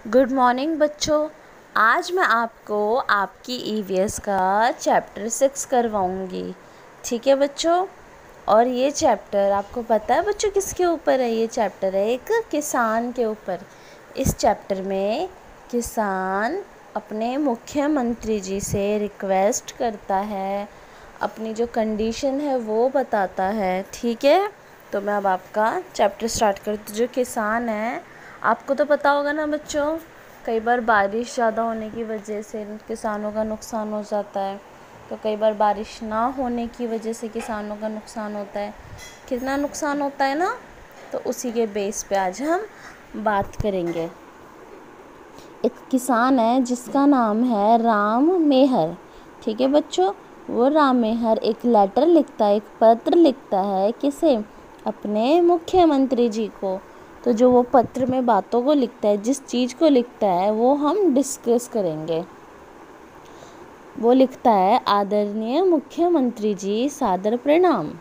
Good morning बच्चों। आज मैं आपको आपकी ईवीएस का चैप्टर 6 करवाऊंगी। ठीक है बच्चों। और ये चैप्टर आपको पता है बच्चों किसके ऊपर है? ये चैप्टर है एक किसान के ऊपर। इस चैप्टर में किसान अपने मुख्यमंत्री जी से रिक्वेस्ट करता है, अपनी जो कंडीशन है वो बताता है। ठीक है, तो मैं अब आपका चैप्टर स्टार्ट करती हूँ। जो किसान है, आपको तो पता होगा ना बच्चों, कई बार बारिश ज़्यादा होने की वजह से किसानों का नुकसान हो जाता है, तो कई बार बारिश ना होने की वजह से किसानों का नुकसान होता है। कितना नुकसान होता है ना, तो उसी के बेस पे आज हम बात करेंगे। एक किसान है जिसका नाम है राम मेहर। ठीक है बच्चों, वो राम मेहर एक लेटर लिखता है, एक पत्र लिखता है। किसे? अपने मुख्यमंत्री जी को। तो जो वो पत्र में बातों को लिखता है, जिस चीज़ को लिखता है, वो हम डिस्कस करेंगे। वो लिखता है, आदरणीय मुख्यमंत्री जी, सादर प्रणाम।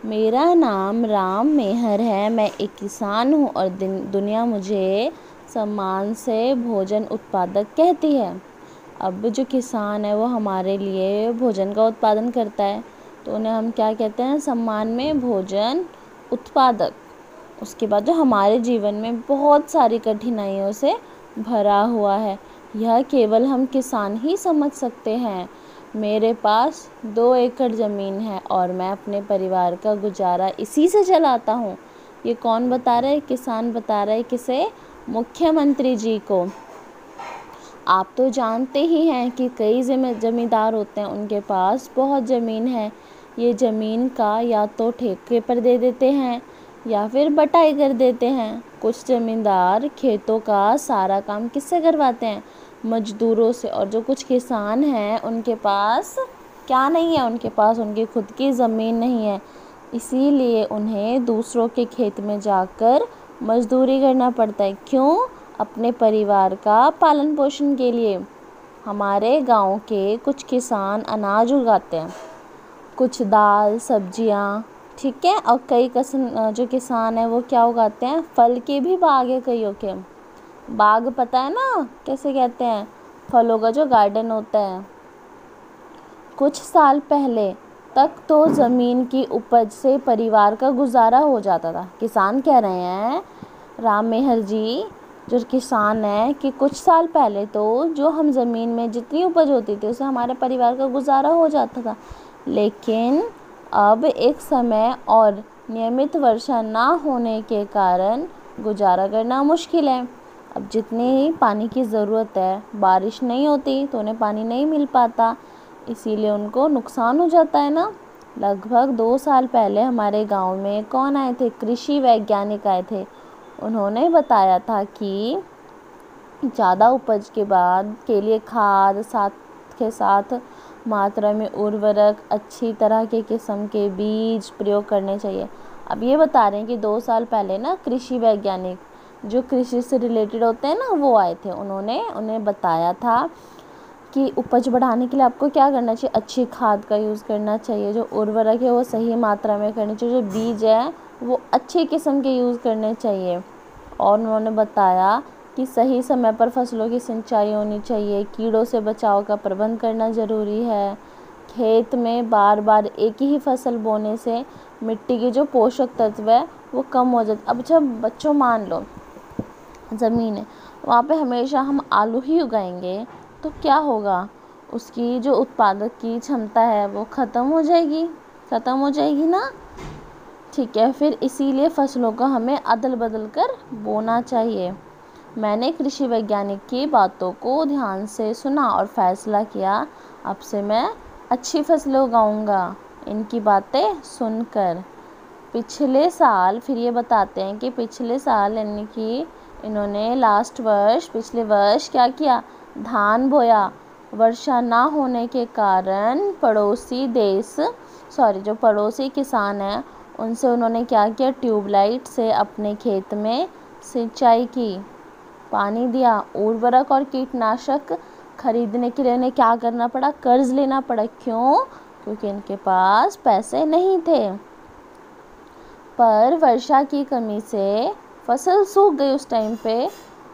मेरा नाम राम मेहर है, मैं एक किसान हूँ और दुनिया मुझे सम्मान से भोजन उत्पादक कहती है। अब जो किसान है वो हमारे लिए भोजन का उत्पादन करता है, तो उन्हें हम क्या कहते हैं? सम्मान में भोजन उत्पादक। उसके बाद जो हमारे जीवन में बहुत सारी कठिनाइयों से भरा हुआ है, यह केवल हम किसान ही समझ सकते हैं। मेरे पास 2 एकड़ ज़मीन है और मैं अपने परिवार का गुजारा इसी से चलाता हूँ। ये कौन बता रहा है? किसान बता रहा है। किसे? मुख्यमंत्री जी को। आप तो जानते ही हैं कि कई ज़मींदार होते हैं, उनके पास बहुत ज़मीन है। ये ज़मीन का या तो ठेके पर दे देते हैं या फिर बटाई कर देते हैं। कुछ ज़मींदार खेतों का सारा काम किससे करवाते हैं? मजदूरों से। और जो कुछ किसान हैं, उनके पास क्या नहीं है? उनके पास उनकी खुद की ज़मीन नहीं है, इसीलिए उन्हें दूसरों के खेत में जाकर मजदूरी करना पड़ता है। क्यों? अपने परिवार का पालन पोषण के लिए। हमारे गांव के कुछ किसान अनाज उगाते हैं, कुछ दाल सब्जियां। ठीक है, और कई जो किसान है वो क्या उगाते हैं? फल के भी बाग है कईयों के। बाग पता है ना कैसे कहते हैं? फलों का जो गार्डन होता है। कुछ साल पहले तक तो ज़मीन की उपज से परिवार का गुजारा हो जाता था। किसान कह रहे हैं, राम मेहर जी जो किसान है, कि कुछ साल पहले तो जो हम ज़मीन में जितनी उपज होती थी उससे हमारे परिवार का गुजारा हो जाता था, लेकिन अब एक समय और नियमित वर्षा ना होने के कारण गुजारा करना मुश्किल है। अब जितनी पानी की ज़रूरत है, बारिश नहीं होती तो उन्हें पानी नहीं मिल पाता, इसीलिए उनको नुकसान हो जाता है ना। लगभग 2 साल पहले हमारे गांव में कौन आए थे? कृषि वैज्ञानिक आए थे। उन्होंने बताया था कि ज़्यादा उपज के लिए खाद के साथ मात्रा में उर्वरक, अच्छी तरह के किस्म के बीज प्रयोग करने चाहिए। अब ये बता रहे हैं कि 2 साल पहले ना कृषि वैज्ञानिक जो कृषि से रिलेटेड होते हैं ना, वो आए थे। उन्होंने उन्हें बताया था कि उपज बढ़ाने के लिए आपको क्या करना चाहिए? अच्छी खाद का यूज़ करना चाहिए, जो उर्वरक है वो सही मात्रा में करनी चाहिए, जो बीज है वो अच्छे किस्म के यूज़ करने चाहिए। और उन्होंने बताया कि सही समय पर फसलों की सिंचाई होनी चाहिए, कीड़ों से बचाव का प्रबंध करना ज़रूरी है। खेत में बार बार एक ही फसल बोने से मिट्टी के जो पोषक तत्व है वो कम हो जाते। अब जब बच्चों मान लो ज़मीन है, वहाँ पे हमेशा हम आलू ही उगाएंगे तो क्या होगा? उसकी जो उत्पादक की क्षमता है वो ख़त्म हो जाएगी ना। ठीक है, फिर इसीलिए फसलों को हमें अदल बदल कर बोना चाहिए। मैंने कृषि वैज्ञानिक की बातों को ध्यान से सुना और फैसला किया, अब से मैं अच्छी फसलें उगाऊंगा इनकी बातें सुनकर। पिछले साल, फिर ये बताते हैं कि पिछले साल यानी कि इन्होंने पिछले वर्ष क्या किया? धान बोया। वर्षा ना होने के कारण जो पड़ोसी किसान हैं, उनसे उन्होंने क्या किया? ट्यूबलाइट से अपने खेत में सिंचाई की, पानी दिया। उर्वरक और कीटनाशक खरीदने के लिए उन्हें क्या करना पड़ा? कर्ज लेना पड़ा। क्यों? क्योंकि इनके पास पैसे नहीं थे। पर वर्षा की कमी से फसल सूख गई उस टाइम पे,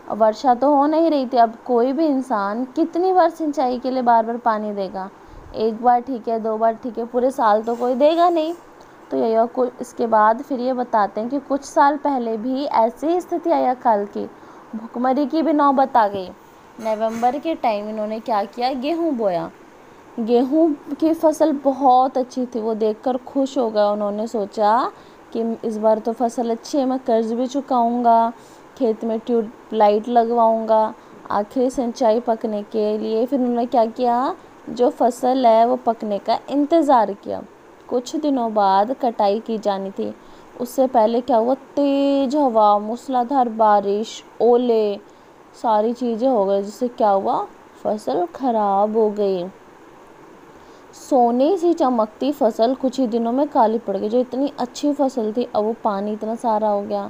वर्षा तो हो नहीं रही थी। अब कोई भी इंसान कितनी बार सिंचाई के लिए बार बार पानी देगा? एक बार ठीक है, 2 बार ठीक है, पूरे साल तो कोई देगा नहीं। तो यही और कुछ इसके बाद फिर ये बताते हैं कि कुछ साल पहले भी ऐसी ही स्थिति आई अकाल की, भुखमरी की भी नौबत आ गई। नवंबर के टाइम इन्होंने क्या किया, गेहूँ बोया। गेहूँ की फसल बहुत अच्छी थी, वो देखकर खुश हो गए। उन्होंने सोचा कि इस बार तो फसल अच्छी है, मैं कर्ज भी चुकाऊंगा, खेत में ट्यूबलाइट लगवाऊंगा। आखिर सिंचाई पकने के लिए फिर उन्होंने क्या किया, जो फसल है वो पकने का इंतज़ार किया। कुछ दिनों बाद कटाई की जानी थी। उससे पहले क्या हुआ, तेज हवा, मूसलाधार बारिश, ओले, सारी चीज़ें हो गई, जिससे क्या हुआ, फसल खराब हो गई। सोने सी चमकती फसल कुछ ही दिनों में काली पड़ गई। जो इतनी अच्छी फसल थी, अब वो पानी इतना सारा हो गया।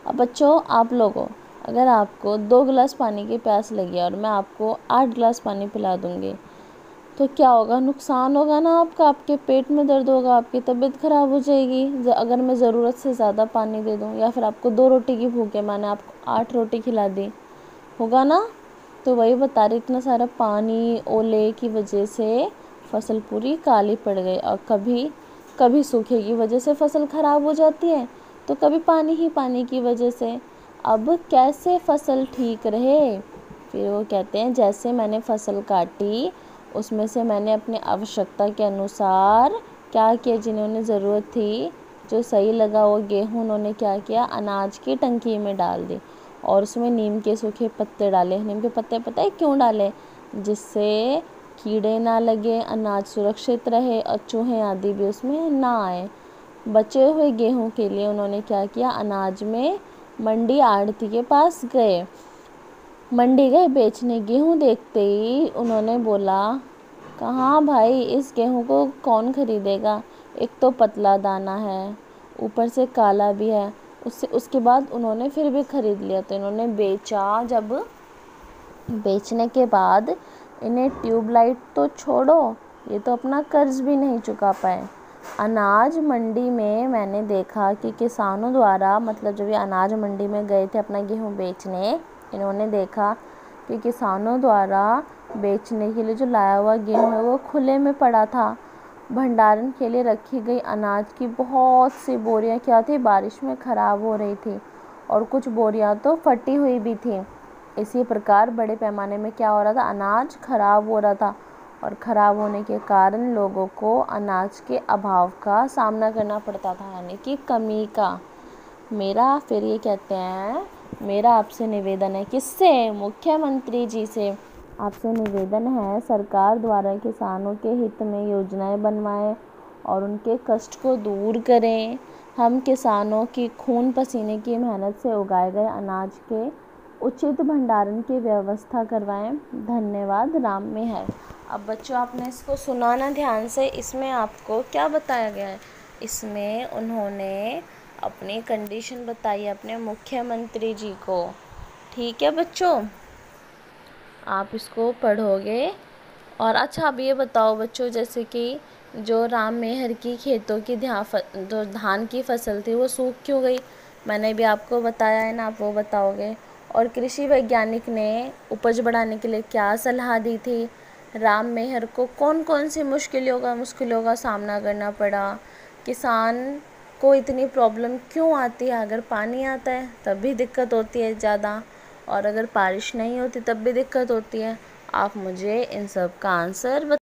अब बच्चों, आप लोगों, अगर आपको 2 गिलास पानी की प्यास लगी और मैं आपको 8 गिलास पानी पिला दूंगी, तो क्या होगा, नुकसान होगा ना आपका, आपके पेट में दर्द होगा, आपकी तबीयत खराब हो जाएगी। अगर मैं ज़रूरत से ज़्यादा पानी दे दूँ, या फिर आपको 2 रोटी की भूख है, मैंने आपको 8 रोटी खिला दी, होगा ना। तो वही बता रही, इतना सारा पानी, ओले की वजह से फसल पूरी काली पड़ गई। और कभी कभी सूखे की वजह से फसल खराब हो जाती है, तो कभी पानी ही पानी की वजह से। अब कैसे फसल ठीक रहे? फिर वो कहते हैं, जैसे मैंने फसल काटी, उसमें से मैंने अपनी आवश्यकता के अनुसार क्या किया, जिन्होंने ज़रूरत थी, जो सही लगा, वो गेहूँ उन्होंने क्या किया, अनाज की टंकी में डाल दी और उसमें नीम के सूखे पत्ते डाले। नीम के पत्ते पता है क्यों डाले? जिससे कीड़े ना लगे, अनाज सुरक्षित रहे और चूहे आदि भी उसमें ना आए। बचे हुए गेहूं के लिए उन्होंने क्या किया, अनाज में मंडी आढ़ती के पास गए। मंडी गए बेचने, गेहूं देखते ही उन्होंने बोला, कहाँ भाई, इस गेहूं को कौन खरीदेगा? एक तो पतला दाना है, ऊपर से काला भी है। उसके बाद उन्होंने फिर भी खरीद लिया। तो इन्होंने बेचा। जब बेचने के बाद इन्हें ट्यूबलाइट तो छोड़ो, ये तो अपना कर्ज भी नहीं चुका पाए। अनाज मंडी में मैंने देखा कि किसानों द्वारा, मतलब जब ये अनाज मंडी में गए थे अपना गेहूँ बेचने, इन्होंने देखा कि किसानों द्वारा बेचने के लिए जो लाया हुआ गेहूँ है वो खुले में पड़ा था। भंडारण के लिए रखी गई अनाज की बहुत सी बोरियां क्या थी, बारिश में ख़राब हो रही थी, और कुछ बोरियां तो फटी हुई भी थी। इसी प्रकार बड़े पैमाने में क्या हो रहा था, अनाज खराब हो रहा था, और ख़राब होने के कारण लोगों को अनाज के अभाव का सामना करना पड़ता था, यानी कि कमी का। मेरा फिर ये कहते हैं, मेरा आपसे निवेदन है, किससे? मुख्यमंत्री जी से आपसे निवेदन है, सरकार द्वारा किसानों के हित में योजनाएं बनवाएं और उनके कष्ट को दूर करें। हम किसानों की खून पसीने की मेहनत से उगाए गए अनाज के उचित भंडारण की व्यवस्था करवाएं। धन्यवाद, राम मेहर। अब बच्चों, आपने इसको सुना ना ध्यान से। इसमें आपको क्या बताया गया है? इसमें उन्होंने अपनी कंडीशन बताई अपने मुख्यमंत्री जी को। ठीक है बच्चों, आप इसको पढ़ोगे। और अच्छा, अब ये बताओ बच्चों, जैसे कि जो राम मेहर की खेतों की जो धान की फसल थी वो सूख क्यों गई? मैंने भी आपको बताया है ना, आप वो बताओगे। और कृषि वैज्ञानिक ने उपज बढ़ाने के लिए क्या सलाह दी थी? राम मेहर को कौन कौन सी मुश्किलों का सामना करना पड़ा? किसान को इतनी प्रॉब्लम क्यों आती है? अगर पानी आता है तब भी दिक्कत होती है ज़्यादा, और अगर बारिश नहीं होती तब भी दिक्कत होती है। आप मुझे इन सब का आंसर